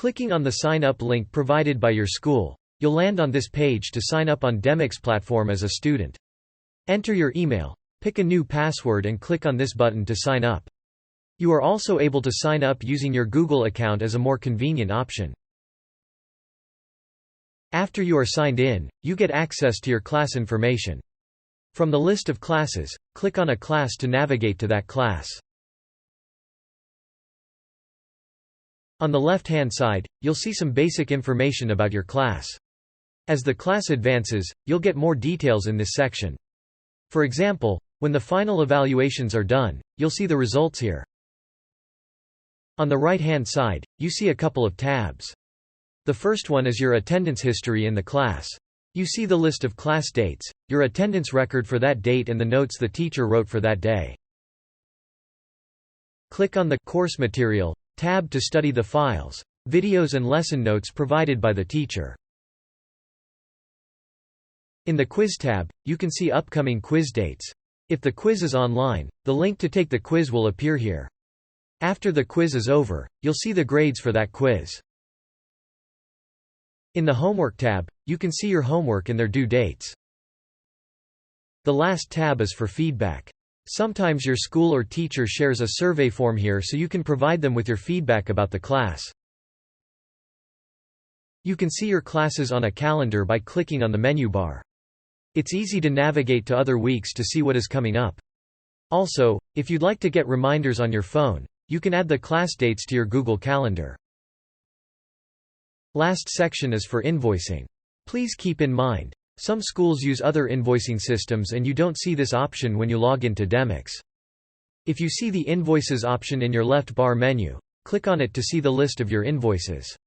Clicking on the Sign Up link provided by your school, you'll land on this page to sign up on Demiks platform as a student. Enter your email, pick a new password and click on this button to sign up. You are also able to sign up using your Google account as a more convenient option. After you are signed in, you get access to your class information. From the list of classes, click on a class to navigate to that class. On the left-hand side, you'll see some basic information about your class. As the class advances, you'll get more details in this section. For example, when the final evaluations are done, you'll see the results here. On the right-hand side, you see a couple of tabs. The first one is your attendance history in the class. You see the list of class dates, your attendance record for that date and the notes the teacher wrote for that day. Click on the Course Material tab to study the files, videos and lesson notes provided by the teacher. In the Quiz tab, you can see upcoming quiz dates. If the quiz is online, the link to take the quiz will appear here. After the quiz is over, you'll see the grades for that quiz. In the Homework tab, you can see your homework and their due dates. The last tab is for feedback. Sometimes your school or teacher shares a survey form here so you can provide them with your feedback about the class. You can see your classes on a calendar by clicking on the menu bar. It's easy to navigate to other weeks to see what is coming up. Also, if you'd like to get reminders on your phone, you can add the class dates to your Google Calendar. Last section is for invoicing. Please keep in mind, some schools use other invoicing systems and you don't see this option when you log into Demiks. If you see the Invoices option in your left bar menu, click on it to see the list of your invoices.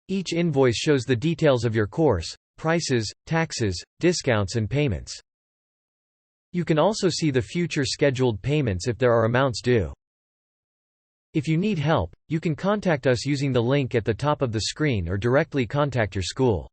Each invoice shows the details of your course, prices, taxes, discounts and payments. You can also see the future scheduled payments if there are amounts due. If you need help, you can contact us using the link at the top of the screen or directly contact your school.